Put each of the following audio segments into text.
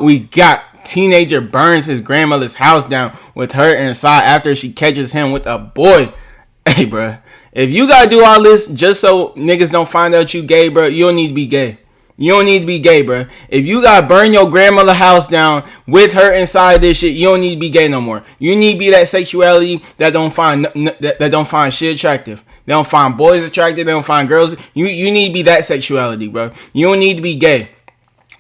We got teenager burns his grandmother's house down with her inside after she catches him with a boy. Hey, bro, if you gotta do all this just so niggas don't find out you gay, bro, you don't need to be gay. You don't need to be gay, bro. If you gotta burn your grandmother's house down with her inside this shit, you don't need to be gay no more. You need to be that sexuality that don't find shit attractive. They don't find boys attractive. They don't find girls. You need to be that sexuality, bro. You don't need to be gay.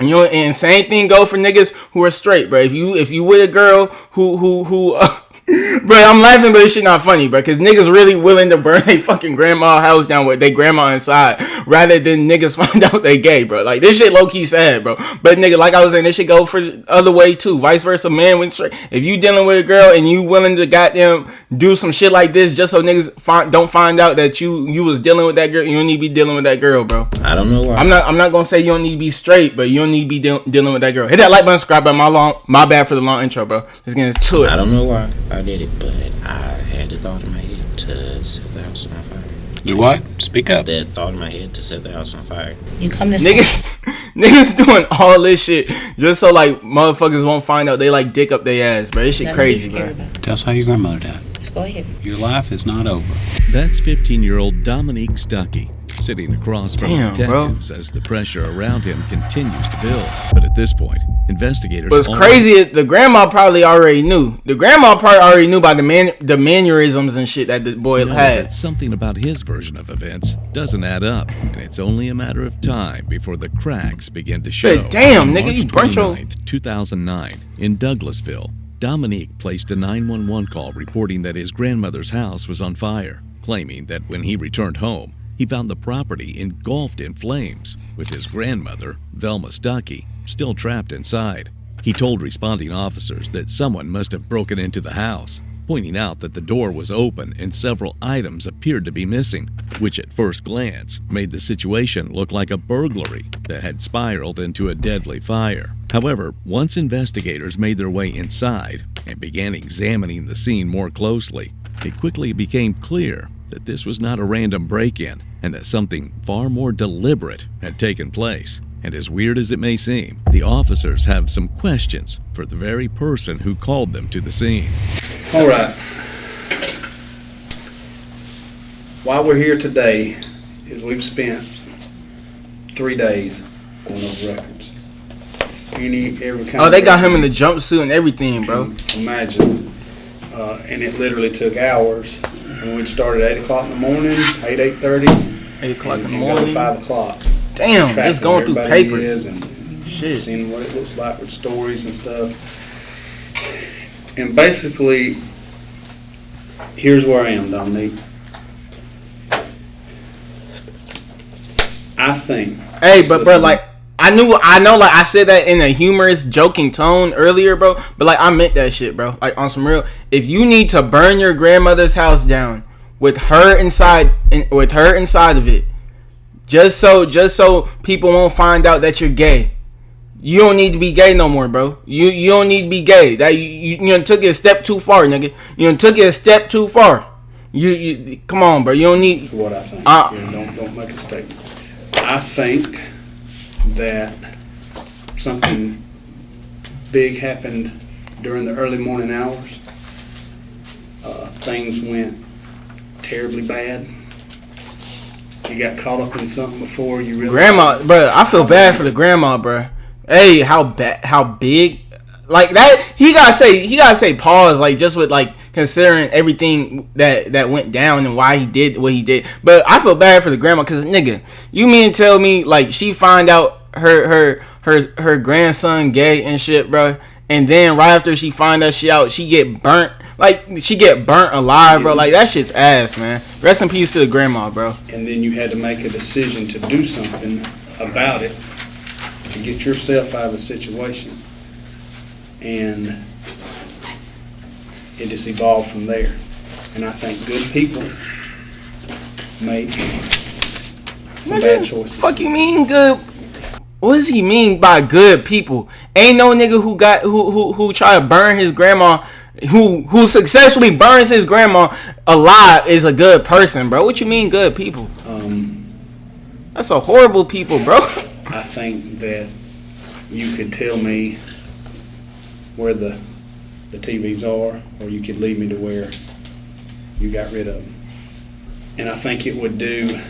And same thing go for niggas who are straight, bro. If you with a girl who bro, I'm laughing, but this shit not funny, bro. Cause niggas really willing to burn their fucking grandma house down with their grandma inside, rather than niggas find out they gay, bro. Like, this shit low key sad, bro. But nigga, like I was saying, this shit go for the other way too. Vice versa, man. When straight, if you dealing with a girl and you willing to goddamn do some shit like this just so niggas don't find out that you was dealing with that girl, you don't need to be dealing with that girl, bro. I don't know why. I'm not gonna say you don't need to be straight, but you don't need to be dealing with that girl. Hit that like button, subscribe. My bad for the long intro, bro. Let's get into it. I don't know why I did it, but I had the thought in my head to set the house on fire. Do what? Speak up. That thought in my head to set the house on fire. You come to niggas doing all this shit just so like motherfuckers won't find out they like dick up their ass, bro. This shit crazy, bro. Tell us how your grandmother died. Go ahead. Your life is not over. That's 15-year-old Dominique Stuckey, sitting across from detectives as the pressure around him continues to build. But at this point, investigators... What's crazy is the grandma probably already knew. The grandma probably already knew about the mannerisms and shit that the boy had. That something about his version of events doesn't add up, and it's only a matter of time before the cracks begin to show. But damn, nigga, you burnt your... 2009, in Douglasville, Dominique placed a 911 call reporting that his grandmother's house was on fire, claiming that when he returned home, he found the property engulfed in flames, with his grandmother, Velma Stuckey, still trapped inside. He told responding officers that someone must have broken into the house, pointing out that the door was open and several items appeared to be missing, which at first glance made the situation look like a burglary that had spiraled into a deadly fire. However, once investigators made their way inside and began examining the scene more closely, it quickly became clear that this was not a random break-in and that something far more deliberate had taken place. And as weird as it may seem, the officers have some questions for the very person who called them to the scene. All right. Why we're here today is we've spent 3 days on those records. Every kind they got him in the jumpsuit and everything, bro. Imagine. And it literally took hours. And we started at 8 o'clock in the morning, 8:30. 8 o'clock in the morning. 5 o'clock. Damn, just going through papers. And shit. Seeing what it looks like with stories and stuff. And basically, here's where I am, Dominique. I think. Hey, but bro, like, I know, like, I said that in a humorous, joking tone earlier, bro. But like, I meant that shit, bro. Like, on some real. If you need to burn your grandmother's house down with her inside of it, just so people won't find out that you're gay, you don't need to be gay no more, bro. You don't need to be gay. That you took it a step too far, nigga. You took it a step too far. You come on, bro. You don't need. What I think. Don't make a statement. I think that something big happened during the early morning hours. Things went terribly bad. You got caught up in something before you really... Grandma, bro, I feel bad for the grandma, bro. Hey, how big... Like, that, he gotta say pause, like, just with, like, considering everything that went down and why he did what he did. But I feel bad for the grandma, because, nigga, you mean to tell me, like, she find out her grandson gay and shit, bro, and then right after she find that shit out, she get burnt. Like, she get burnt alive, bro. Like, that shit's ass, man. Rest in peace to the grandma, bro. And then you had to make a decision to do something about it to get yourself out of the situation. And it just evolved from there. And I think good people make bad choices. Fuck you mean good? What does he mean by good people? Ain't no nigga who try to burn his grandma, who successfully burns his grandma alive is a good person, bro. What you mean good people? Um, That's a horrible people, bro. I think that you could tell me where the TVs are, or you could lead me to where you got rid of them. And I think it would do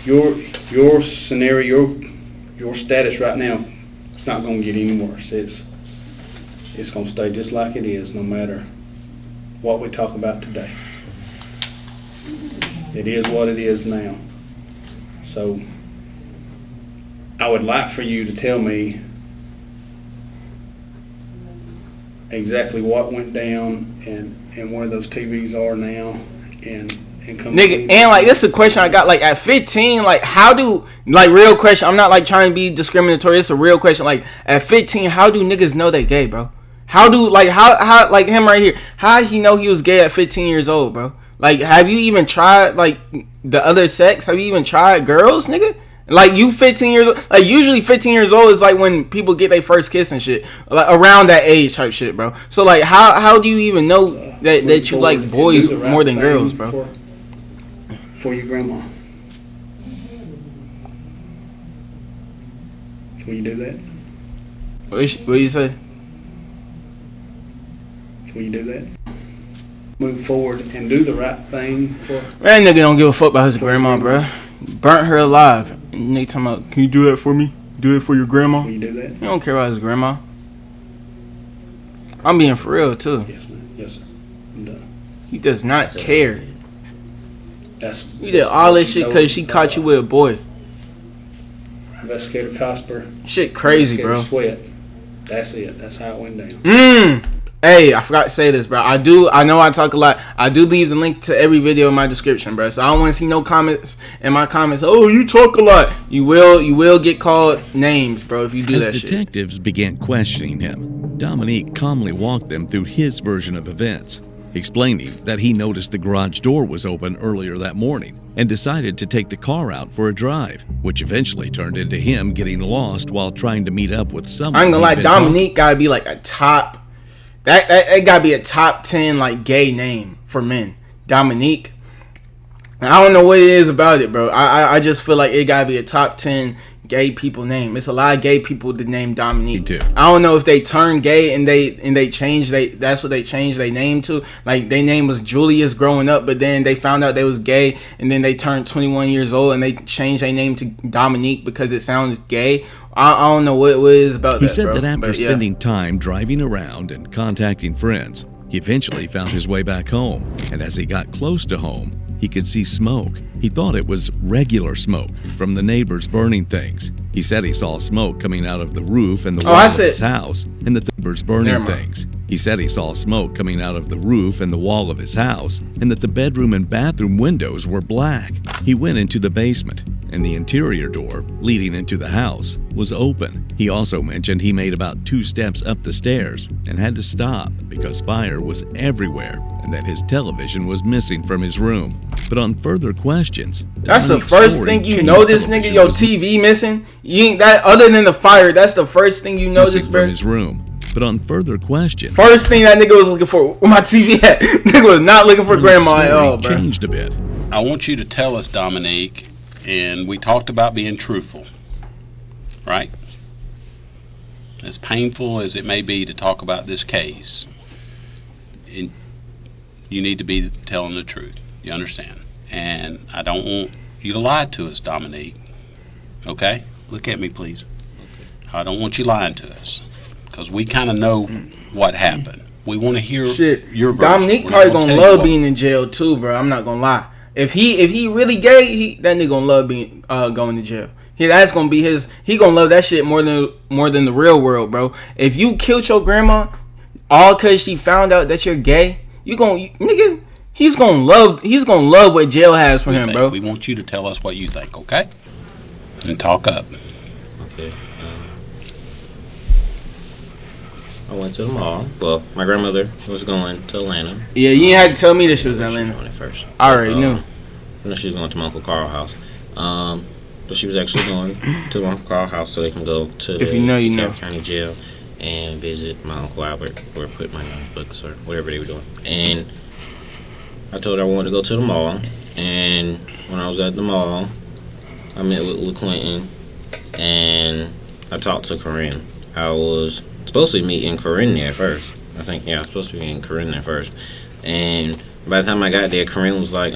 your scenario, your status right now. It's not going to get any worse. It's going to stay just like it is, no matter what we talk about today. It is what it is now. So I would like for you to tell me exactly what went down and where those TVs are now, and come Nigga, and like this is a question I got. Like at 15, like how do, like, real question, I'm not like trying to be discriminatory, it's a real question. Like at 15, how do niggas know they gay, bro? How do, like, how like him right here, how he know he was gay at 15 years old, bro? Like, have you even tried like the other sex? Have you even tried girls, nigga? Like, you 15 years old, like usually 15 years old is like when people get their first kiss and shit, like around that age type shit, bro. So like how do you even know that you like boys more than girls, bro? For your grandma. Will you do that? What you say? Will you do that? Move forward and do the right thing for. Man, nigga don't give a fuck about his grandma, bro. Burnt her alive. And they talking about, can you do that for me? Do it for your grandma? Will you do that? He don't care about his grandma. I'm being for real too. Yes, man. Yes, sir. I'm done. He does not care. You did all this shit because she caught you with a boy. Investigator Cosper. Shit crazy, bro. Sweat. That's it. That's how it went down. Hey, I forgot to say this, bro. I know I talk a lot. I do leave the link to every video in my description, bro. So I don't want to see no comments in my comments. Oh, you talk a lot. You will get called names, bro, if you do that shit. As detectives began questioning him, Dominique calmly walked them through his version of events, explaining that he noticed the garage door was open earlier that morning and decided to take the car out for a drive, which eventually turned into him getting lost while trying to meet up with someone. I ain't gonna lie, Dominique gotta be like a top. That gotta be a top 10 like gay name for men. Dominique. I don't know what it is about it, bro. I just feel like it gotta be a top 10 gay people name. It's a lot of gay people that name Dominique. Me too. I don't know if they turned gay and they changed that's what they changed their name to. Like their name was Julius growing up, but then they found out they was gay and then they turned 21 years old and they changed their name to Dominique because it sounds gay. I don't know what it is about that. He said bro. that after But, yeah. spending time driving around and contacting friends, he eventually found his way back home, and as he got close to home, he could see smoke. He thought it was regular smoke from the neighbors burning things. He said he saw smoke coming out of the roof and the wall of his house, and the neighbors burning things. He said he saw smoke coming out of the roof and the wall of his house, and that the bedroom and bathroom windows were black. He went into the basement, and the interior door, leading into the house, was open. He also mentioned he made about 2 steps up the stairs and had to stop because fire was everywhere and that his television was missing from his room. But on further questions, that's the Dominique's first story thing you changed. notice, nigga. Your TV missing. You ain't that other than the fire. That's the first thing you notice, missing bro. from his room. But on further questions, First thing that nigga was looking for, where my TV at? Nigga was not looking for grandma at all, bro. changed a bit. I want you to tell us, Dominique, and we talked about being truthful, right? As painful as it may be to talk about this case, you need to be telling the truth. You understand? And I don't want you to lie to us, Dominique. Okay? Look at me, please. I don't want you lying to us, because we kind of know what happened. We want to hear your version. Dominique probably gonna love being in jail too, bro. I'm not gonna lie. If he really gay, that nigga gonna love being going to jail. That's gonna be his. He gonna love that shit more than the real world, bro. If you killed your grandma, all cause she found out that you're gay, nigga. He's gonna love what jail has for him, bro. We want you to tell us what you think, okay? And talk up. Okay. I went to the mall. Well, my grandmother was going to Atlanta. Yeah, you ain't had to tell me that she was in Atlanta. At first. I already knew. I know she was going to my Uncle Carl's house. But she was actually going to my Uncle Carl's house so they can go to If you know, you know. County Jail and visit my Uncle Albert or put my name in books or whatever they were doing. And I told her I wanted to go to the mall. And when I was at the mall, I met with Quentin. And I talked to Corinne. I was supposed to be meeting Corinne there first. I think, yeah, I was supposed to be meeting Corinne there first. And by the time I got there, Corinne was like,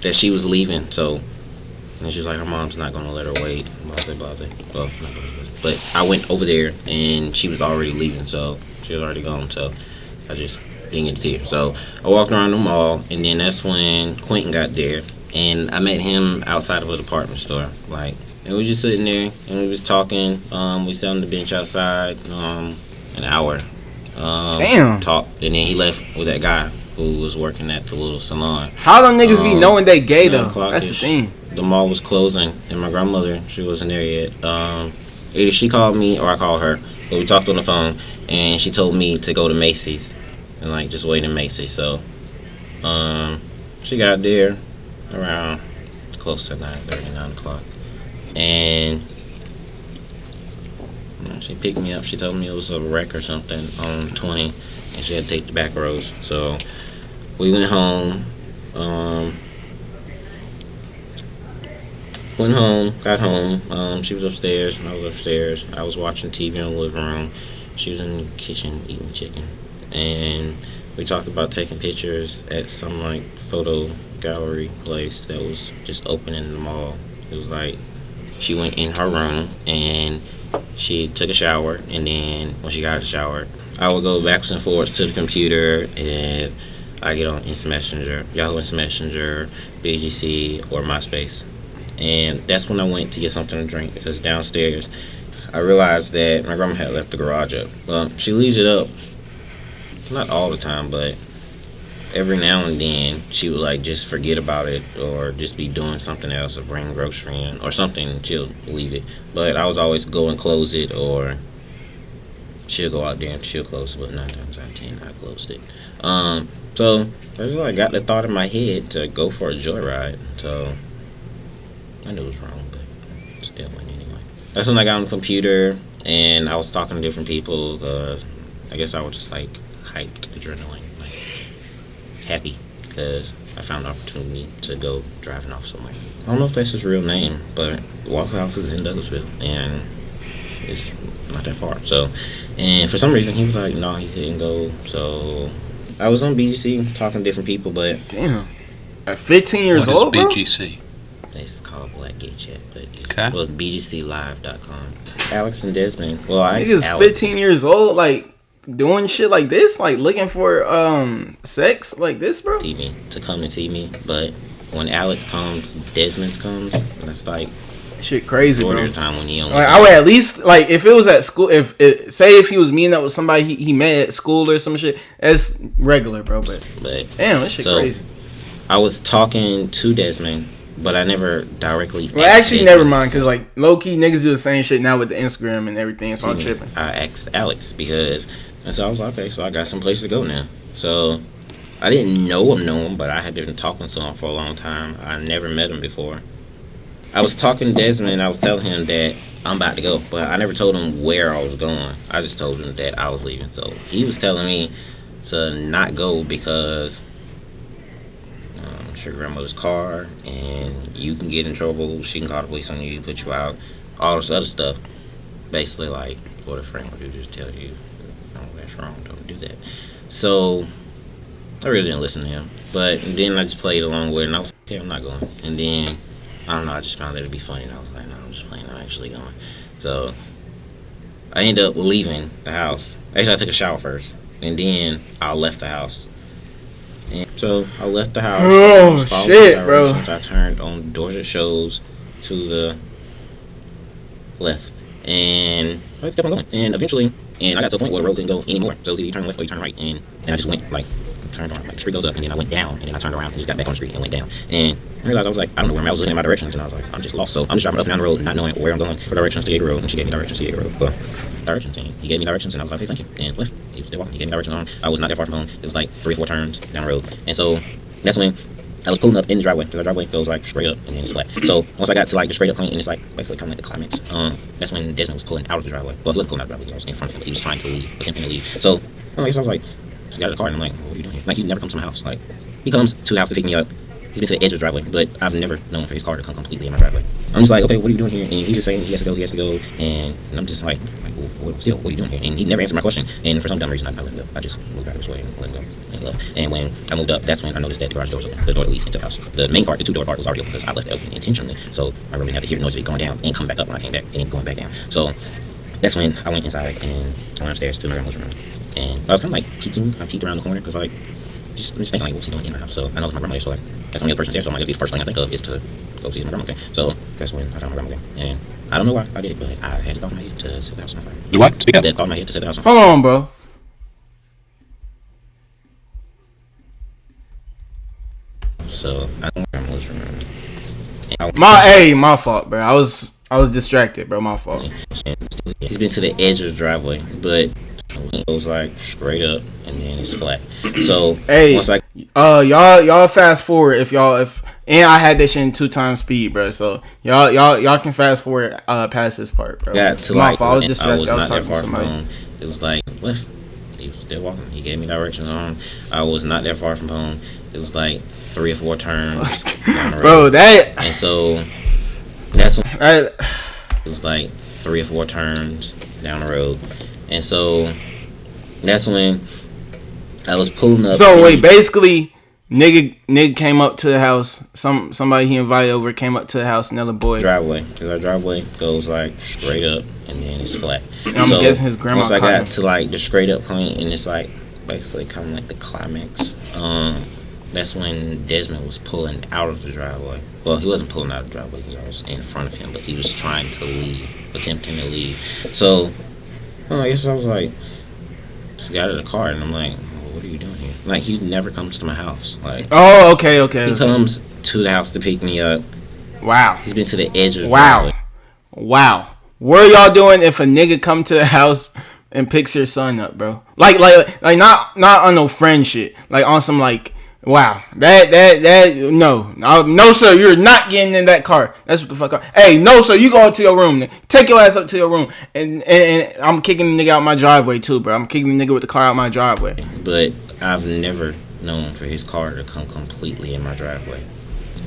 that she was leaving, so, and she was like, her mom's not gonna let her wait, blah, blah, blah, blah. Well, not gonna, but I went over there, and she was already leaving, so, she was already gone, so, I just didn't get to see her. So, I walked around the mall, and then that's when Quentin got there, and I met him outside of a department store, like, and we were just sitting there, and we was talking, we sat on the bench outside, an hour. Damn. Talked, and then he left with that guy who was working at the little salon. How them niggas be knowing they gay though? 9 That's the thing. The mall was closing, and my grandmother, she wasn't there yet. Either she called me or I called her, but we talked on the phone, and she told me to go to Macy's and like just wait in Macy's. So, she got there around close to 9:30, 9 o'clock, and she picked me up. She told me it was a wreck or something on 20, and she had to take the back roads. So we went home. Got home. She was upstairs, and I was upstairs. I was watching TV in the living room. She was in the kitchen eating chicken. And we talked about taking pictures at some, like, photo gallery place that was just open in the mall. It was like, she went in her room, and she took a shower, and then when she got out of the shower, I would go backwards and forwards to the computer, and I get on Instant Messenger, Yahoo Instant Messenger, BGC, or MySpace. And that's when I went to get something to drink, because downstairs I realized that my grandma had left the garage up. Well, she leaves it up, not all the time, but every now and then she would like just forget about it, or just be doing something else, or bring grocery in or something. She'll leave it, but I was always go and close it, or she'll go out there and she'll close it. But 9 times out of 10 I closed it. So I got the thought in my head to go for a joyride. So I knew it was wrong, but still went anyway. That's when I got on the computer and I was talking to different people. I guess I was just like hyped, adrenaline, like happy, because I found an opportunity to go driving off somewhere. I don't know if that's his real name, but the Waffle House is in Douglasville, and it's not that far. So, and for some reason he was like, no, he didn't go. So I was on BGC talking to different people, but damn, at 15 years old, bro. BGC? It's called Black Gay Chat, but Okay. it was BGClive.com. Alex and Desmond. Well, Niggas 15 years old, like doing shit like this, like looking for sex like this, bro. TV to come and see me, but when Alex comes, Desmond comes, that's like shit crazy, bro. time when he only like, I would at least, like, if it was at school, if he was meeting up with somebody he met at school or some shit, that's regular, bro. But damn, that shit crazy. I was talking to Desmond, but I never directly. Well, actually, never mind, because like low key niggas do the same shit now with the Instagram and everything, so I'm tripping. I asked Alex because, and so I was like, okay, so I got some place to go now. So I didn't know him, but I had been talking to him for a long time. I never met him before. I was talking to Desmond, and I was telling him that I'm about to go, but I never told him where I was going. I just told him that I was leaving. So he was telling me to not go because it's your grandmother's car, and you can get in trouble. She can call the police on you, put you out, all this other stuff. Basically, like what a friend would do, just tell you, no, that's wrong, don't do that. So I really didn't listen to him. But then I just played along with it, and I was like, okay, I'm not going. And then I don't know, I just found that it'd be funny, and I was like, no, I'm just playing, I'm actually going. So I ended up leaving the house. Actually, I took a shower first, and then I left the house. And so I left the house. Oh shit, bro! I turned on the doors that shows to the left, and I kept on going. And eventually, I got to the point where the road couldn't go anymore. So either you turn left or you turn right, and I just went like turned on, like the street goes up, and then I went down, and then I turned around and just got back on the street and went down. And I realized I was like, I don't know where I was looking at my directions, and I was like, I'm just lost. So I'm just driving up and down the road, not knowing where I'm going for directions to Yeager Road, and she gave me directions to Yeager Road. Well, directions, and he gave me directions, and I was like, hey, thank you, and left. He was still walking. He gave me directions on. I was not that far from home. It was like 3 or 4 turns down the road, and so that's when I was pulling up in the driveway, because the driveway goes like straight up and then it's flat. So once I got to like the straight up point, and it's like basically kind of like the climax, that's when Desmond was pulling out of the driveway. Well, he wasn't pulling out of the driveway, he was in front of him. He was trying to leave, attempting to leave. So I was like, so he got out of the car, and I'm like, what are you doing here? Like, he never comes to my house. Like, he comes to the house to pick me up, he's been to the edge of the driveway, but I've never known for his car to come completely in my driveway. I'm just like, okay, what are you doing here? And he's just saying he has to go, and I'm just like well, still, what are you doing here? And he never answered my question, and for some dumb reason, I let him go. I just moved out of his way and let him go. And when I moved up, that's when I noticed that the garage door was open, the door that leads into the house. The main part, the two-door part, was already open because I left it open intentionally, so I really had to hear the noise of it going down and come back up when I came back, and going back down. So that's when I went inside and I went upstairs to my grandma's room, and I was kind of like I peeked around the corner because like just thinking like, what's he doing in my house? So I know it's my grandma there, so like that's the only other person there, so I'm like, the first thing I think of is to go see my grandma. Okay, so that's when I found my grandma there, and I don't know why I did it, but I had it on my head to set the house on fire. Do what? Speak up. That thought in my head to set the house on fire. Hold on, bro. So I don't know was remember. My fault, bro. I was distracted, bro. My fault. He's been to the edge of the driveway, but it goes like straight up and then it's flat. So hey, once y'all fast forward if and I had this shit in 2x speed, bro. So y'all can fast forward past this part, bro. Got to my like, fault. I was distracted. I was not talking that to far somebody. from home. It was like what? He was still walking. He gave me directions on. I was not that far from home. It was like 3 or 4 turns down the road. Bro, that and so that's when it was like 3 or 4 turns down the road, and so that's when I was pulling up. So wait, basically, nigga came up to the house. Somebody he invited over came up to the house. Another boy. Driveway, because our driveway goes like straight up and then it's flat. And I'm guessing his grandma. Once I got to like the straight up point, and it's like basically kind of like the climax. That's when Desmond was pulling out of the driveway. Well, he wasn't pulling out of the driveway because I was in front of him, but he was trying to leave, attempting to leave. So, I guess I was like, just got out of the car, and I'm like, well, what are you doing here? Like, he never comes to my house. Like, oh, okay. He comes to the house to pick me up. Wow. He's been to the edge of the driveway. Wow. What are y'all doing if a nigga come to the house and picks your son up, bro? Like not on no friend shit. Like on some like, wow, that no sir, you're not getting in that car. That's what the fuck. Hey, no sir, you go to your room. Take your ass up to your room, and I'm kicking the nigga out my driveway too, bro. I'm kicking the nigga with the car out my driveway. But I've never known for his car to come completely in my driveway.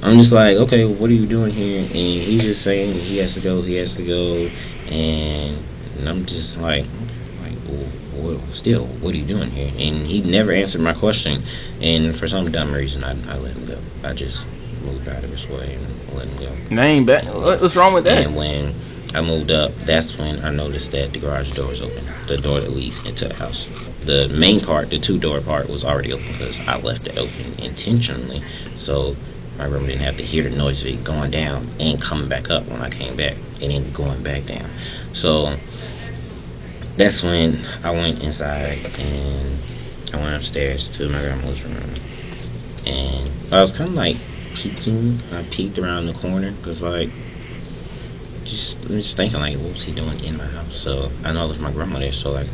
I'm just like, okay, what are you doing here? And he's just saying he has to go, and I'm just like, well, still, what are you doing here? And he never answered my question. And for some dumb reason, I let him go. I just moved out of his way and let him go. Name back. What's wrong with that? And when I moved up, that's when I noticed that the garage door was open. The door that leads into the house. The main part, the 2-door part, was already open because I left it open intentionally. So my room didn't have to hear the noise of it going down and coming back up when I came back and then going back down. So that's when I went inside and I went upstairs to my grandma's room, and I was kind of like peeking. I peeked around the corner because like I'm just thinking like, what was he doing in my house? So I know there's my grandma there, so like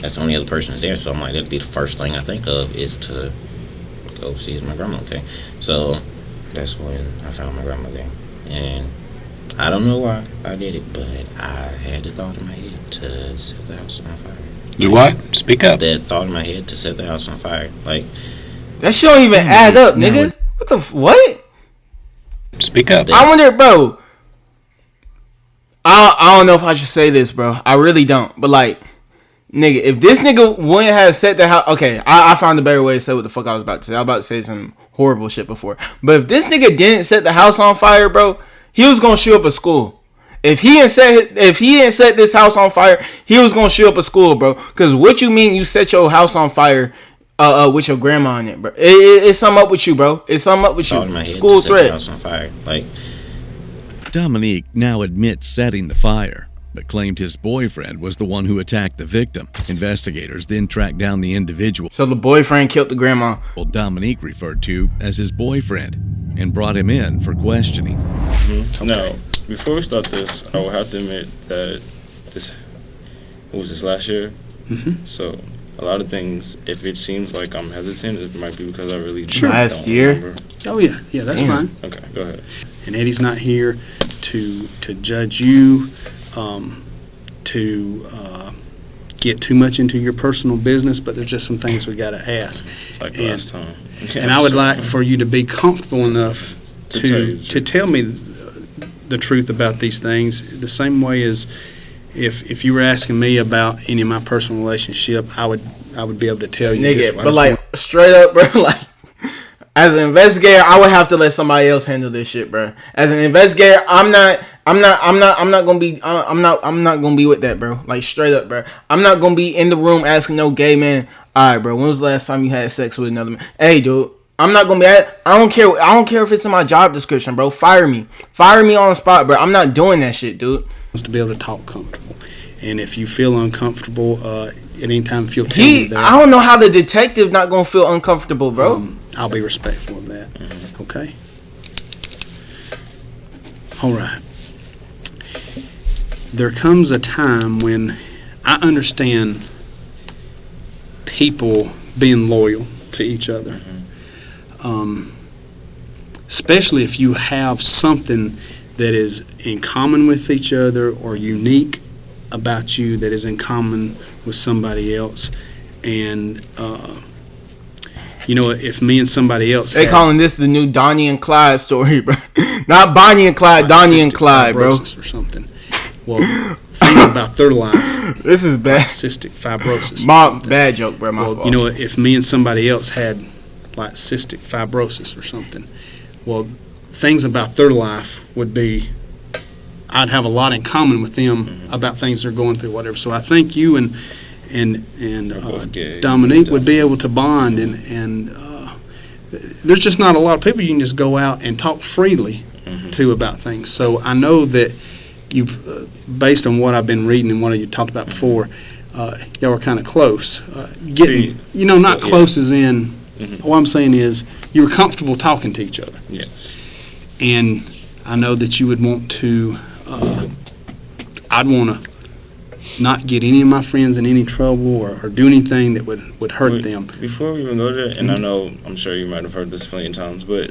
that's the only other person that's there. So I'm like, that'd be the first thing I think of is to go see my grandma. Okay, so that's when I found my grandma there, and I don't know why I did it, but I had the thought in my head to set the house on fire. Do what? Speak up. That thought in my head to set the house on fire. Like, that shit don't even add up, nigga. What? Speak up. I wonder, bro. I don't know if I should say this, bro. I really don't. But like, nigga, if this nigga wouldn't have set the house, okay, I found a better way to say what the fuck I was about to say. I was about to say some horrible shit before. But if this nigga didn't set the house on fire, bro, he was gonna shoot up a school. If he didn't set this house on fire, he was gonna shoot up a school, bro. Cause what you mean you set your house on fire with your grandma in it, bro? It's something up with you, bro. It's something up with you. School threat. House on fire. Like, Dominique now admits setting the fire, but claimed his boyfriend was the one who attacked the victim. Investigators then tracked down the individual. So the boyfriend killed the grandma. Dominique referred to as his boyfriend and brought him in for questioning. Mm-hmm. Now, before we start this, I will have to admit that this last year? Mm-hmm. So, a lot of things, if it seems like I'm hesitant, it might be because I really Last don't year? remember. Oh yeah, that's fine. Okay, go ahead. And Eddie's not here to judge you, get too much into your personal business, but there's just some things we got to ask. Like And- last time. And I would like for you to be comfortable enough to tell me the truth about these things, the same way as if you were asking me about any of my personal relationship, I would be able to tell you. Nigga, this. but like straight up, bro, like as an investigator, I would have to let somebody else handle this shit, bro. As an investigator, I'm not gonna be with that, bro. Like straight up, bro. I'm not gonna be in the room asking no gay man. All right, bro. When was the last time you had sex with another man? Hey, dude. I'm not gonna be. I don't care. I don't care if it's in my job description, bro. Fire me on the spot, bro. I'm not doing that shit, dude. To be able to talk comfortable, and if you feel uncomfortable at any time, if you'll tell me that. I don't know how the detective not gonna feel uncomfortable, bro. I'll be respectful of that. Okay. All right. There comes a time when I understand people being loyal to each other. Especially if you have something that is in common with each other or unique about you that is in common with somebody else. And, if me and somebody else... They calling this the new Donnie and Clyde story, bro. Not Bonnie and Clyde, Donnie and Clyde, bro. Or something. Well, think about their life. This is bad. Cystic fibrosis. Bad joke, bro. My fault. If me and somebody else had like cystic fibrosis or something, well, things about their life would be, I'd have a lot in common with them about things they're going through, whatever. So I think you and Dominique would be able to bond, and there's just not a lot of people you can just go out and talk freely to about things. So I know that you've, based on what I've been reading and what you talked about before, y'all were kind of close. Not close as in, what I'm saying is you were comfortable talking to each other. Yes. And I know that you would want to, I'd want to not get any of my friends in any trouble or do anything that would hurt them. Before we even go there, and I'm sure you might have heard this plenty of times, but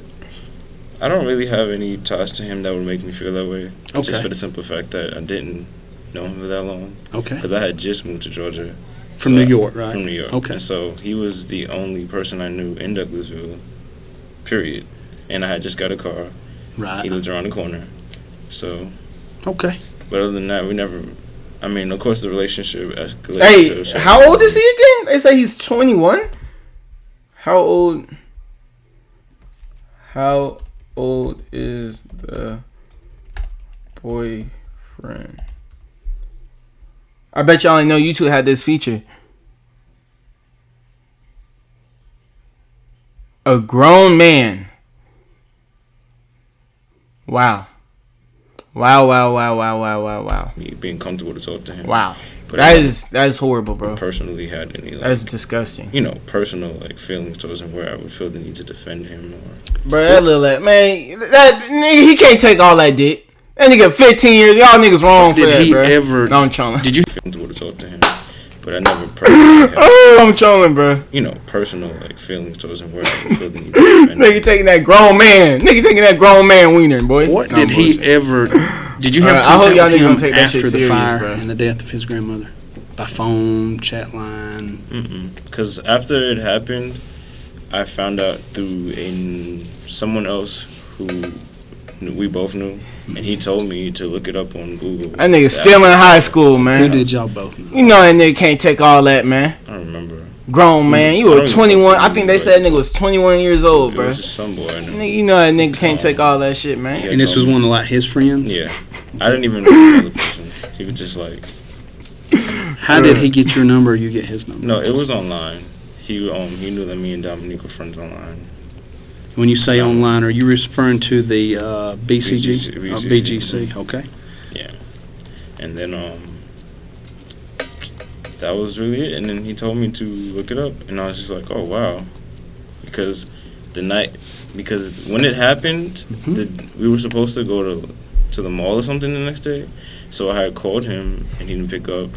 I don't really have any ties to him that would make me feel that way. Okay. Just for the simple fact that I didn't know him for that long. Okay. Because I had just moved to Georgia. From New York, right? From New York. Okay. And so he was the only person I knew in Douglasville, period. And I had just got a car. Right. He lived around the corner. So. Okay. But other than that, we never. I mean, of course, the relationship escalated. Hey, how old is he again? They say he's 21. How old is the boyfriend? I bet y'all ain't know you two had this feature. A grown man. Wow. Wow. Me being comfortable to talk to him. Wow. But That is horrible, bro. Personally had any That's disgusting. personal feelings towards him where I would feel the need to defend him or Bro, that little man, that nigga, he can't take all that dick. That nigga 15 years, y'all niggas wrong for that, bro. No, I'm trolling. Did you feel comfortable to talk to him? But I never personally had, I'm trolling, bro. personal feelings towards him where I would feel the need to defend him. Nigga taking that grown man wiener, boy. What No, did he bullshit. ever? Did you have? I hope y'all contact with niggas him don't take that shit after the serious, fire bro. and the death of his grandmother, by phone, chat line. Because after it happened, I found out through someone else who we both knew, and he told me to look it up on Google. That nigga still in high school, Who man. did y'all both know? You know that nigga can't take all that, man. I don't remember. Grown man, you I were don't even 21. know. I think they said that nigga was 21 years old, It bro. was just some boy I knew. Nigga, you know that nigga can't take all that shit, man. And this was one of like his friends. Yeah. I didn't even know the other person. He was just like, How did he get your number? Or you get his number? no, it was online. He knew that me and Dominique were friends online. When you say online, are you referring to the BCG? BGC. BGC. Okay. Yeah. And then that was really it. And then he told me to look it up, and I was just like, oh wow, because when it happened, we were supposed to go to the mall or something the next day. So I had called him, and he didn't pick up.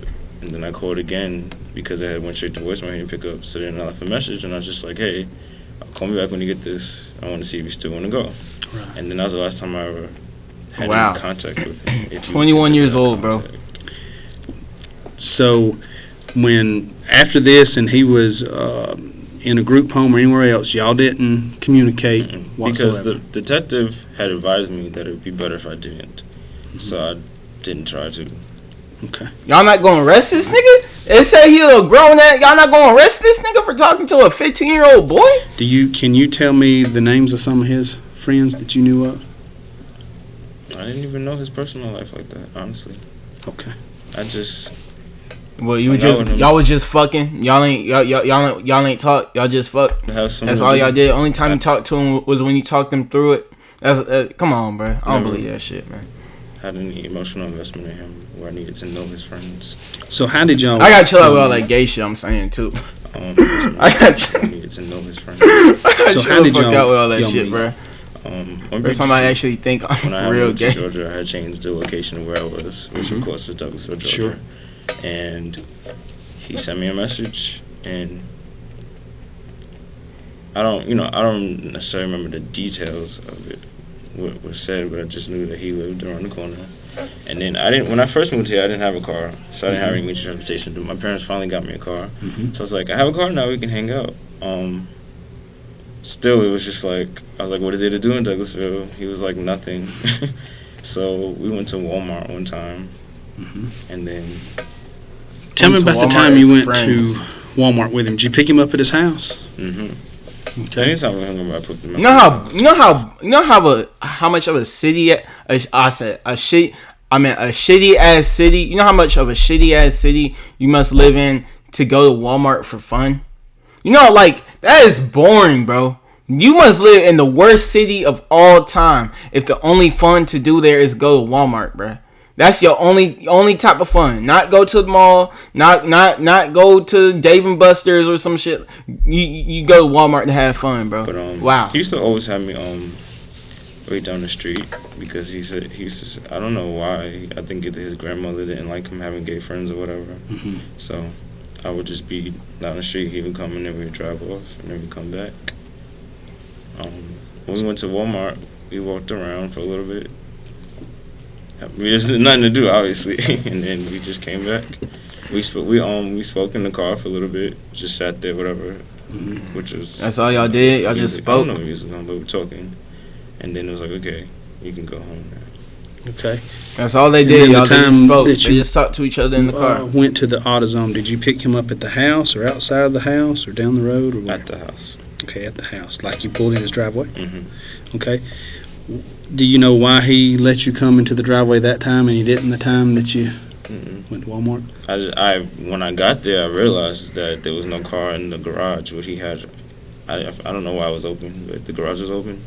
And then I called again because I had went straight to voicemail. He didn't pick up. So then I left a message, and I was just like, hey, call me back when you get this. I want to see if you still want to go. Right. And then that was the last time I ever had any contact with him. 21 years old, bro. So, when after this and he was in a group home or anywhere else, y'all didn't communicate whatsoever? Because the detective had advised me that it would be better if I didn't. So I didn't try to. Okay. Y'all not gonna arrest this nigga? It say he a grown ass. Y'all not gonna arrest this nigga for talking to a 15-year-old boy? Can you tell me the names of some of his friends that you knew of? I didn't even know his personal life like that, honestly. Okay. I just. Well, you I know just him. y'all was just fucking. Y'all ain't talk. Y'all just fuck. That's all y'all did. Only time you talked to him was when you talked him through it. That's come on, bro. I don't believe that shit, man. Had any emotional investment in him where I needed to know his friends. So how did y'all? I gotta chill out with all that gay shit I'm saying too. I got needed to know his friends. I So chill how the did fuck y'all- out with all that y'all shit, meet? bro. Or Or somebody actually think when I I'm real moved to gay. Georgia, I had changed the location of where I was, which of course is Douglasville, Georgia. Sure. And he sent me a message, and I don't necessarily remember the details of it, what was said, but I just knew that he lived around the corner. And then when I first moved here, I didn't have a car, so I didn't have any means of transportation. But my parents finally got me a car, so I was like, I have a car now, we can hang out. Still, it was just like, I was like, what is there to do in Douglasville? He was like, nothing. So we went to Walmart one time, and then Tell me Went to about the Walmart time as you went friends. to Walmart with him. Did you pick him up at his house? anytime we hung out, I put them. You know how much of a city a shitty ass city. You know how much of a shitty ass city you must live in to go to Walmart for fun? You know, like, that is boring, bro. You must live in the worst city of all time if the only fun to do there is go to Walmart, bro. That's your only type of fun. Not go to the mall, not go to Dave and Buster's or some shit. You go to Walmart to have fun, bro. But wow. he used to always have me right down the street because he used to, I don't know why. I think his grandmother didn't like him having gay friends or whatever. So I would just be down the street. He would come and then we'd drive off and then we'd come back. When we went to Walmart, we walked around for a little bit. There's nothing to do, obviously, and then we just came back. We spoke in the car for a little bit, just sat there, whatever, which was. That's all y'all did. Y'all just I don't spoke. know music on, but we were talking, and then it was like, okay, you can go home now. Okay. That's all they And did. then the Y'all they just time spoke. that They you, just talked to each other in the car. Went to the AutoZone. Did you pick him up at the house or outside of the house or down the road or where? At the house. Okay, at the house. Like you pulled in his driveway? Mm-hmm. Okay. Do you know why he let you come into the driveway that time and he didn't the time that you went to Walmart? When I got there, I realized that there was no car in the garage. What he had, I don't know why it was open, but the garage was open.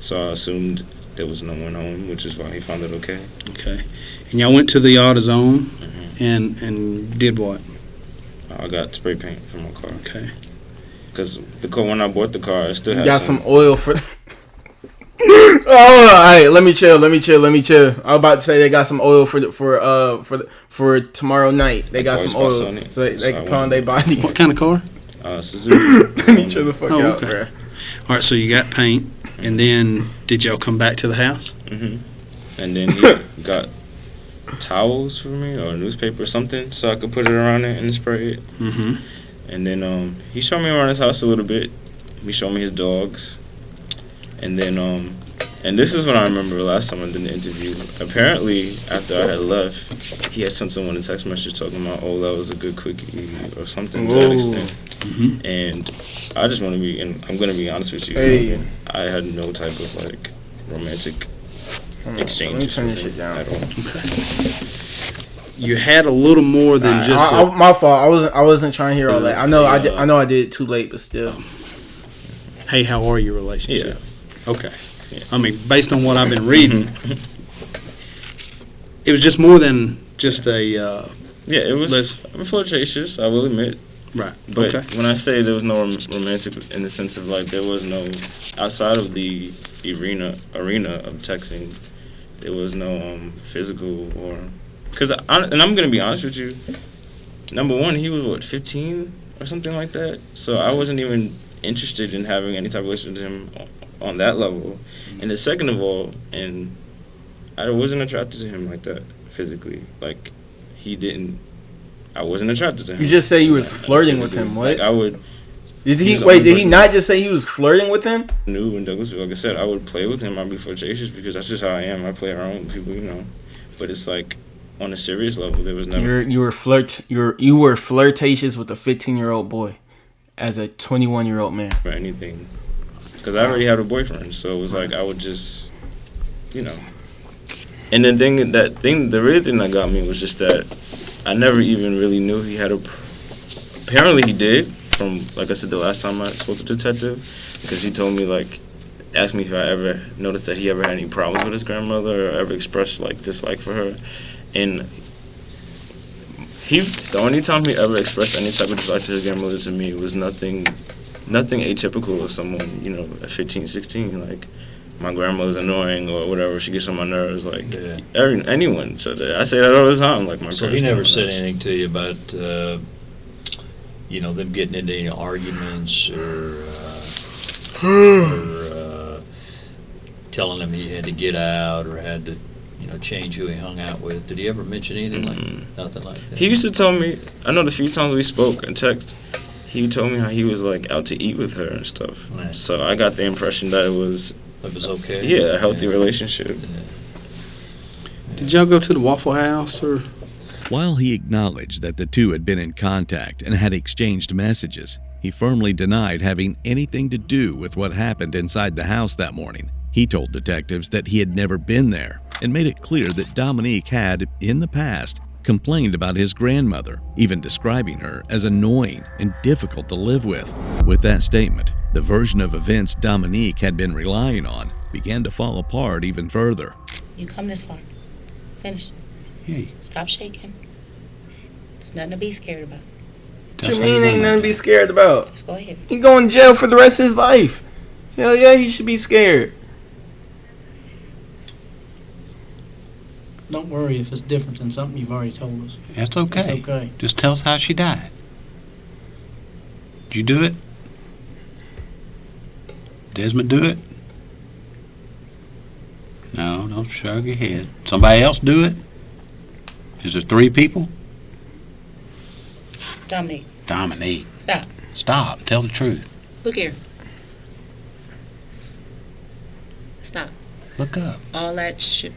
So I assumed there was no one home, which is why he found it okay. Okay. And y'all went to the AutoZone and did what? I got spray paint for my car. Okay. Because when I bought the car, I still had Got some oil for. Oh, alright. Let me chill. I was about to say they got some oil for tomorrow night. They got some oil so they can put on their bodies. What kind of car? Suzuki. Let me chill the fuck out, okay. bro. All right, so you got paint, and then did y'all come back to the house? And then he got towels for me or a newspaper or something so I could put it around it and spray it. And then he showed me around his house a little bit. He showed me his dogs. And then, and this is what I remember last time I did an interview. Apparently, after I had left, he had sent someone a text message talking about, oh, that was a good quickie or something to that extent. And I just want to be, and I'm going to be honest with you, I had no type of, like, romantic exchange. Let me turn this shit down. At all. You had a little more than just. My fault. I wasn't trying to hear all that. I know I did it too late, but still. Hey, how are your relationship? Yeah. Okay. Yeah. I mean, based on what I've been reading, it was just more than just a. Yeah, it was flirtatious, I will admit. Right. But when I say there was no romantic in the sense of like there was no outside of the arena of texting, there was no physical or because and I'm gonna be honest with you. Number one, he was what 15 or something like that, so I wasn't even interested in having any type of relationship with him on that level. And the second of all, and I wasn't attracted to him like that physically. Like he didn't. I wasn't attracted to him. You just say you was Like, flirting with him. What? Like, I would. Did he's he the wait? only Did he person- not just say he was flirting with him? New in Douglasville, like I said, I would play with him. I'd be flirtatious because that's just how I am. I play around with people, you know. But it's like on a serious level, there was never. You were flirtatious with a 15-year-old boy, as a 21-year-old man. For anything, because I already had a boyfriend, so it was like I would just, you know. And the real thing that got me was just that I never even really knew he had a. Apparently he did, from like I said the last time I spoke to the detective, because he told me like, asked me if I ever noticed that he ever had any problems with his grandmother or ever expressed like dislike for her, and the only time he ever expressed any type of dislike to his grandmother to me was nothing atypical of someone, you know, at 15, 16, like, my grandmother's annoying or whatever, she gets on my nerves, like, anyone. So I say that all the time, like, my So he never said anything to you about, you know, them getting into any arguments or telling him he had to get out or had to, you know, change who he hung out with. Did he ever mention anything like nothing like that? He used to tell me, I know the few times we spoke in text, he told me how he was, like, out to eat with her and stuff. Right. So I got the impression that it was okay? Yeah, a healthy relationship. Yeah. Did y'all go to the Waffle House or? While he acknowledged that the two had been in contact and had exchanged messages, he firmly denied having anything to do with what happened inside the house that morning. He told detectives that he had never been there and made it clear that Dominique had, in the past, complained about his grandmother, even describing her as annoying and difficult to live with. With that statement, the version of events Dominique had been relying on began to fall apart even further. You come this far. Finish. Hey. Stop shaking. There's nothing to be scared about. What you mean ain't nothing to be scared about? Just go ahead. He going to jail for the rest of his life. Hell yeah, he should be scared. Don't worry if it's different than something you've already told us. That's okay. It's okay. Just tell us how she died. Did you do it? Desmond do it? No, don't shrug your head. Somebody else do it? Is there 3 people? Dominique, Dominique. stop. Stop. Tell the truth. Look here. Stop. Look up. All that shit.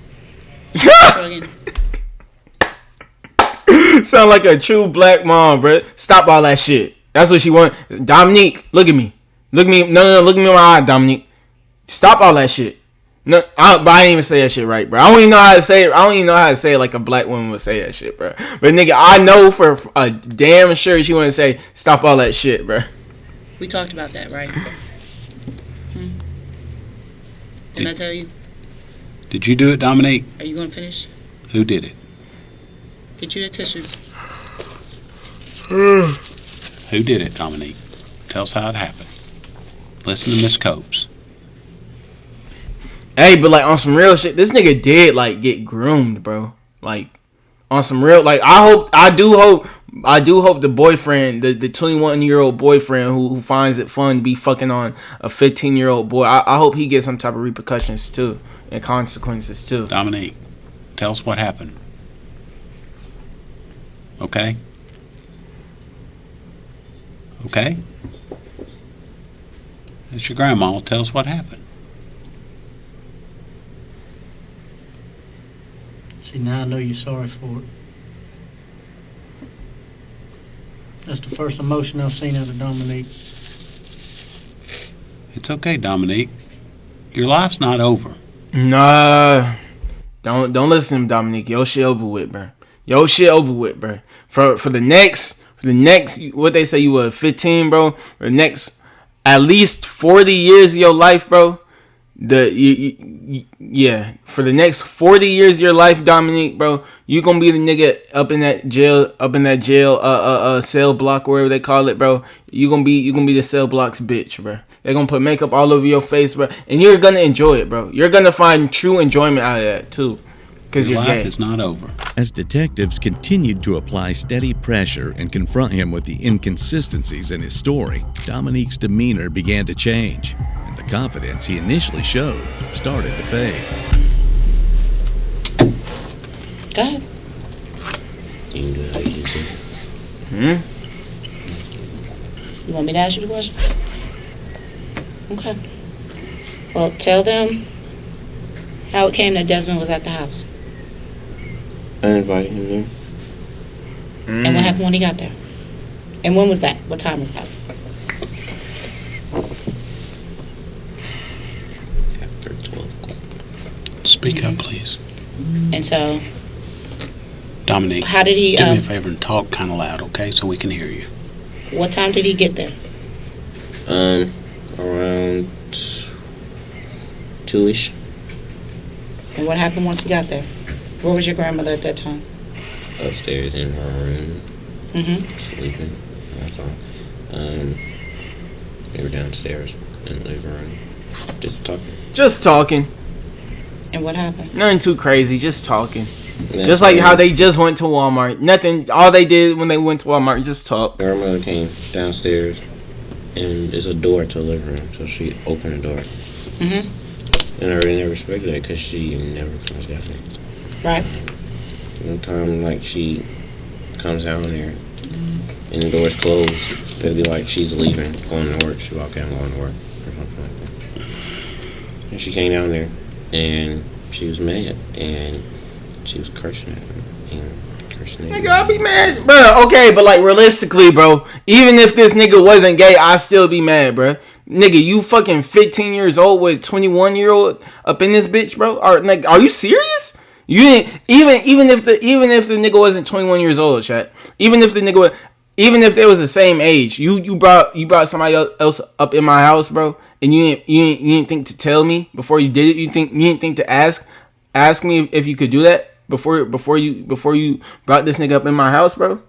Sound like a true black mom, bro. Stop all that shit. That's what she want. Dominique, look at me. Look at me. No, look at me in my eye, Dominique. Stop all that shit. No, but I didn't even say that shit right, bro. I don't even know how to say it. I don't even know how to say it like a black woman would say that shit, bro. But nigga, I know for a damn sure she wouldn't say stop all that shit, bro. We talked about that, right? Didn't I tell you? Did you do it, Dominique? Are you going to finish? Who did it? Get you the tissues. Who did it, Dominique? Tell us how it happened. Listen to Miss Copes. Hey, but like on some real shit, this nigga did like get groomed, bro. Like on some real, like I do hope the boyfriend, the 21-year-old boyfriend who finds it fun to be fucking on a 15-year-old boy, I hope he gets some type of repercussions too and consequences too. Dominique, tell us what happened. Okay? Okay? It's your grandma. Tell us what happened. See, now I know you're sorry for it. That's the first emotion I've seen out of Dominique. It's okay, Dominique. Your life's not over. Nah, don't listen to him, Dominique. Your shit over with, bro. Your shit over with, bro. For the next, what they say you were 15, bro. For the next at least 40 years of your life, bro. For the next 40 years of your life, Dominique, bro, you gonna be the nigga up in that jail, cell block, wherever they call it, bro. You gonna be the cell block's bitch, bro. They're gonna put makeup all over your face, bro, and you're gonna enjoy it, bro. You're gonna find true enjoyment out of that too, because you're gay. Your life is not over. As detectives continued to apply steady pressure and confront him with the inconsistencies in his story, Dominique's demeanor began to change, and the confidence he initially showed started to fade. Go ahead. You good? How you doing? Hmm? You want me to ask you the question? Okay. Well, tell them how it came that Desmond was at the house. I invited him there. And what happened when he got there? And when was that? What time was that? After 12 o'clock. Speak up, please. And so, Dominique, how did he, do me a favor and talk kind of loud, okay, so we can hear you. what time did he get there? Around 2-ish. And what happened once he got there? Where was your grandmother at that time? Upstairs in her room, Mm-hmm. sleeping. That's all. They were downstairs in the living room, just talking. Just talking. And what happened? Nothing too crazy. Just talking. And Just like how they just went to Walmart. Nothing. All they did when they went to Walmart, just talk. grandmother came downstairs, and there's a door to the living room, so she opened the door. Mm-hmm. And I really never expected that because she never comes down there. Right. One time, like, she comes down there, and the door's closed. It'll be like she's leaving, going to work. She walk out and going to work, or something like that. And she came down there, and she was mad, and she was cursing at me, and cursing at Nigga, I'll be mad, bro. Okay, but like realistically, bro, even if this nigga wasn't gay, I'd still be mad, bro. Nigga, you fucking 15 years old with 21-year-old up in this bitch, bro. Like, are you serious? You didn't even if the nigga wasn't 21 years old, chat. Even if they was the same age, you brought somebody else up in my house, bro, and you didn't think to tell me before you did it. You didn't think to ask me if you could do that before you brought this nigga up in my house, bro.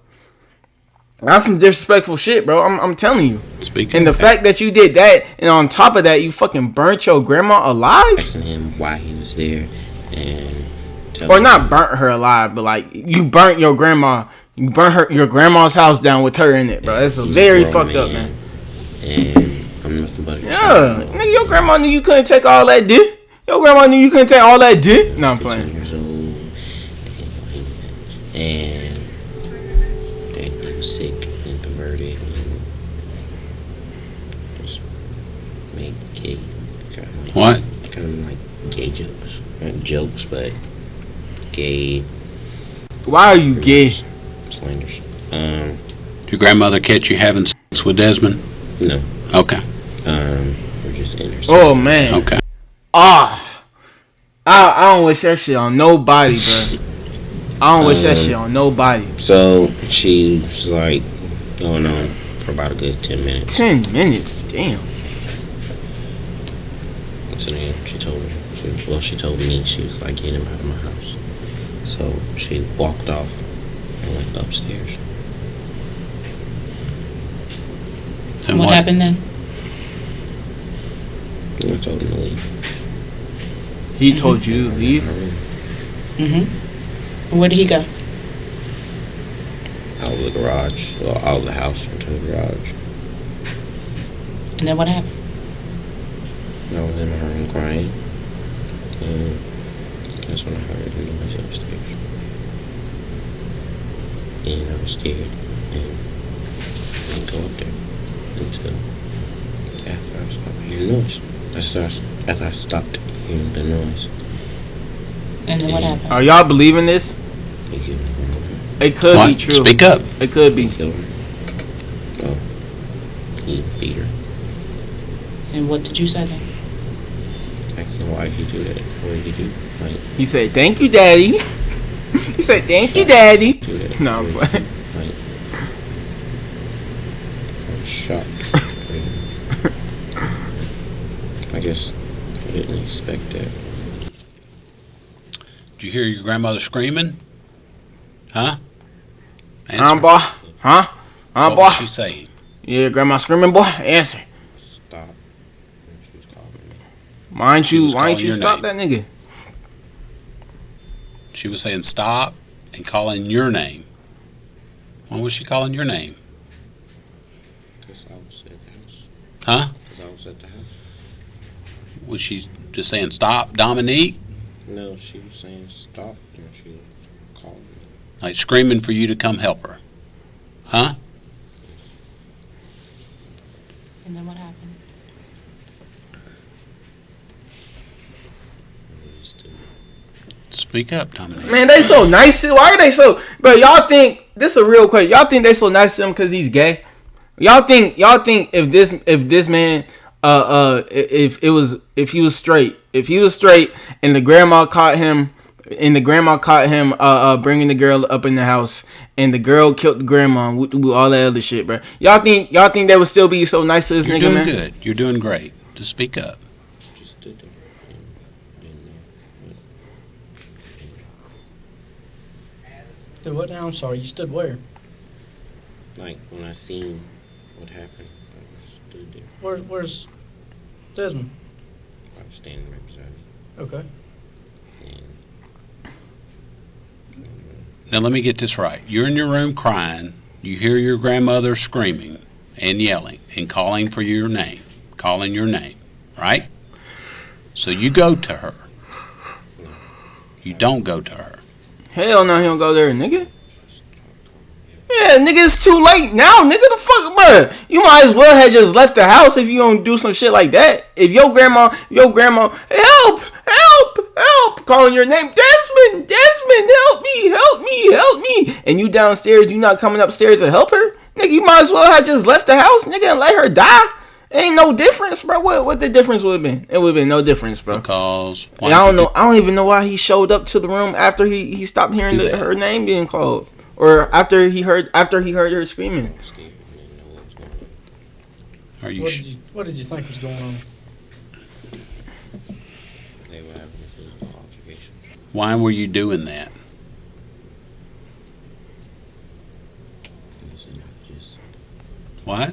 That's some disrespectful shit, bro. I'm telling you. Speaking And the fact that you did that, and on top of that, you fucking burnt your grandma alive, asking him why he was there, and or not burnt her alive, but like you burnt your grandma. You burnt your grandma's house down with her in it, bro. That's very fucked up, man. And I'm nothing but a Yeah, nigga, your grandma knew you couldn't take all that dick. Your grandma knew you couldn't take all that dick. No, I'm playing. years old, and he was sick and converted, and just made gay, What? kind of like gay jokes, not jokes, but gay Why are you gay? slanders. Did your grandmother catch you having sex with Desmond? No, Okay. we're just interested. Oh man. Okay. I don't wish that shit on nobody, bro. I don't wish that shit on nobody. So she was like going on for about a good 10 minutes. 10 minutes, damn. So then she told me she was like getting him out of my house. So she walked off and went upstairs. And What happened then? And I told him to leave. He told you to leave? Mm-hmm. Where did he go? Out of the garage, well, out of the house into the garage. And then what happened? And I was in my room crying. And that's when I heard the noise upstairs. And I was scared. And I didn't go up there until after I stopped hearing the noise. After I stopped hearing the noise. And then what happened? Are y'all believing this? He killed her. It could What? be true. Speak up. It could be. Killed her. Well, he beat her. And what did you say then? Asked him why he do that. What did he do? Like, He said, "Thank you, daddy." He said, "Thank you, daddy." do that. No, I'm What did he playing. do? Like, I was shocked. I guess I didn't expect that. Did you hear your grandmother screaming? Huh? Boy. Huh? What Boy. was she saying? Yeah, grandma screaming, boy. Answer. Stop. And she was calling me. Why ain't She you was calling stop your that nigga? She was saying stop and calling your name. Why was she calling your name? Because I was at the house. Huh? Because I was at the house. Was she just saying stop, Dominique? No, she was saying stop, and she was calling me. Like screaming for you to come help her. Huh? And then what happened? Speak up, Dominic. Man, they so nice. Why are they so? But y'all think this is a real question? Y'all think they so nice to him because he's gay? Y'all think if this man if he was straight and the grandma caught him bringing the girl up in the house and the girl killed the grandma with all that other shit, bro. Y'all think they would still be so nice to this You're nigga, doing man? good. You're doing great. Just speak up. Stood what now? I'm sorry, you stood where? Like, when I seen what happened, I stood there. Where's Desmond? I was standing right beside him. Okay. Now let me get this right. You're in your room crying. You hear your grandmother screaming and yelling and calling your name, right? So you go to her. You don't go to her. Hell no, he don't go there, nigga. Yeah, nigga, it's too late now, nigga. The fuck, bro. You might as well have just left the house if you don't do some shit like that. If your grandma, help, calling your name, Desmond, help me, and you downstairs, you not coming upstairs to help her, nigga. You might as well have just left the house, nigga, and let her die. Ain't no difference, bro. What the difference would have been? It would have been no difference, bro. Because I don't know. I don't even know why he showed up to the room after he stopped hearing her name being called, or after he heard her screaming. Are you? What did you think was going on? Why were you doing that? What?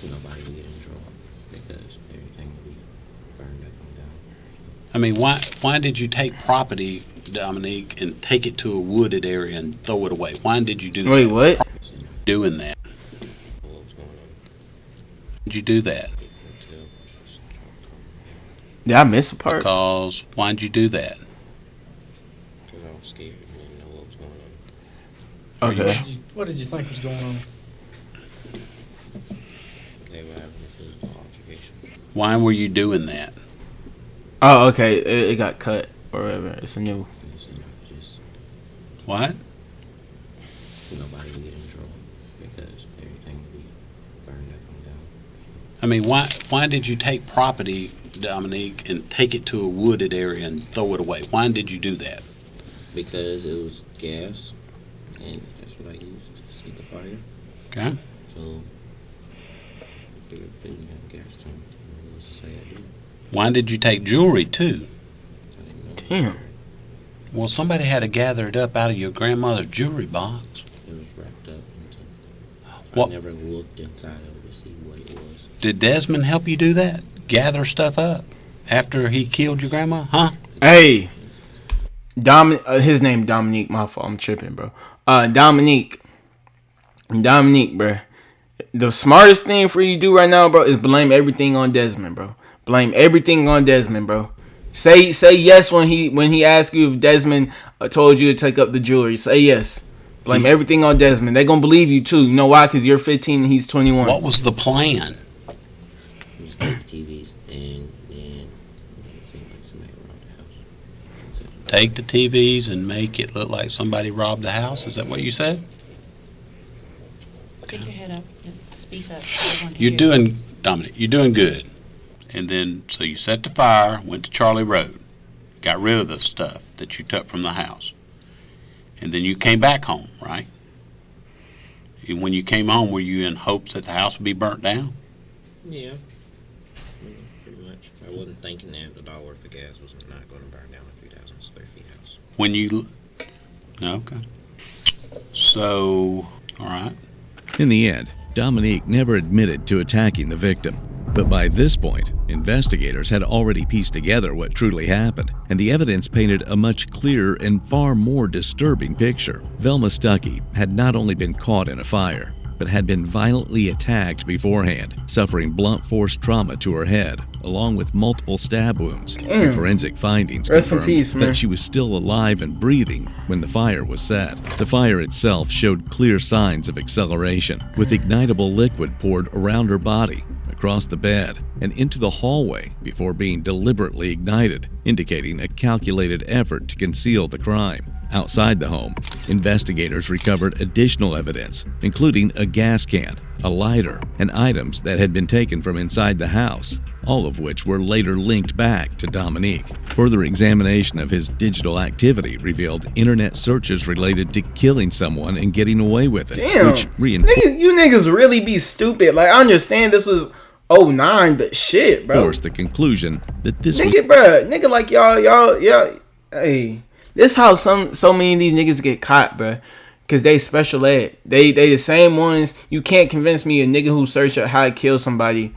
Nobody would get in trouble because everything would be burned up and down. I mean, why did you take property, Dominique, and take it to a wooded area and throw it away? Why did you do that? Wait, what? Doing that. Did you do that? Did I miss a part? Because why did you do that? Because I was scared and didn't know what was going on. Okay. What did you think was going on? They were having a physical altercation. Why were you doing that? Oh, okay. It got cut or whatever. It's a new. What? Nobody would get in trouble because everything would be burned up and down. I mean, why did you take property, Dominique, and take it to a wooded area and throw it away? Why did you do that? Because it was gas, and that's what I used to see the fire. Okay. So, I figured if didn't have gas tank, what was to say I did? Why did you take jewelry, too? I didn't know. Damn. Well, somebody had to gather it up out of your grandmother's jewelry box. It was wrapped up into. What? I never looked inside of it to see what it was. Did Desmond help you do that? Gather stuff up after he killed your grandma? Huh? Hey. His name Dominique. My fault. I'm tripping, bro. Dominique, bro. The smartest thing for you to do right now, bro, is blame everything on Desmond, bro. Blame everything on Desmond, bro. Say yes when he asks you if Desmond told you to take up the jewelry. Say yes. Blame everything on Desmond. They gonna believe you too. You know why? Because you're 15 and he's 21. What was the plan? Just take the TVs and then it seemed like somebody around the house. Take the TVs and make it look like somebody robbed the house? Is that what you said? Stick your head up. Speak up. You're doing, Dominic, you're doing good. And then, so you set the fire, went to Charlie Road, got rid of the stuff that you took from the house. And then you came back home, right? And when you came home, were you in hopes that the house would be burnt down? Yeah. Pretty much. I wasn't thinking that the dollar worth of gas was not going to burn down a 3,000 square feet house. When you... Okay. So, all right. In the end, Dominique never admitted to attacking the victim. But by this point, investigators had already pieced together what truly happened, and the evidence painted a much clearer and far more disturbing picture. Velma Stuckey had not only been caught in a fire, but had been violently attacked beforehand, suffering blunt force trauma to her head. along with multiple stab wounds. Damn. And forensic findings Rest in confirmed peace, man. that she was still alive and breathing when the fire was set. The fire itself showed clear signs of acceleration, with ignitable liquid poured around her body, across the bed, and into the hallway before being deliberately ignited, indicating a calculated effort to conceal the crime. Outside the home, investigators recovered additional evidence, including a gas can, a lighter, and items that had been taken from inside the house, all of which were later linked back to Dominique. Further examination of his digital activity revealed internet searches related to killing someone and getting away with it, Damn. which reinforced You niggas really be stupid. Like, I understand this was 09, but shit, bro. the conclusion that this was Nigga, bro. Nigga, like, y'all. Hey, this how so many of these niggas get caught, bro. Cause they special ed. They the same ones. You can't convince me a nigga who searched up how to kill somebody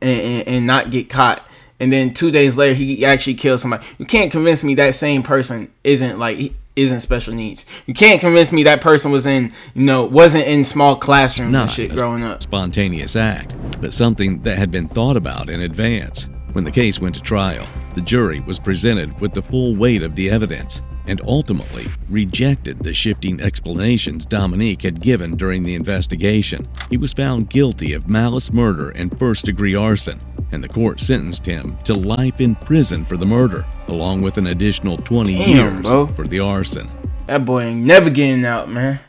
and not get caught, and then 2 days later he actually kills somebody. You can't convince me that same person isn't special needs. You can't convince me that person wasn't in small classrooms and shit growing up. Spontaneous act, but something that had been thought about in advance. When the case went to trial, the jury was presented with the full weight of the evidence and ultimately rejected the shifting explanations Dominique had given during the investigation. He was found guilty of malice murder and first-degree arson, and the court sentenced him to life in prison for the murder, along with an additional 20 years bro. for the arson. That boy ain't never getting out, man.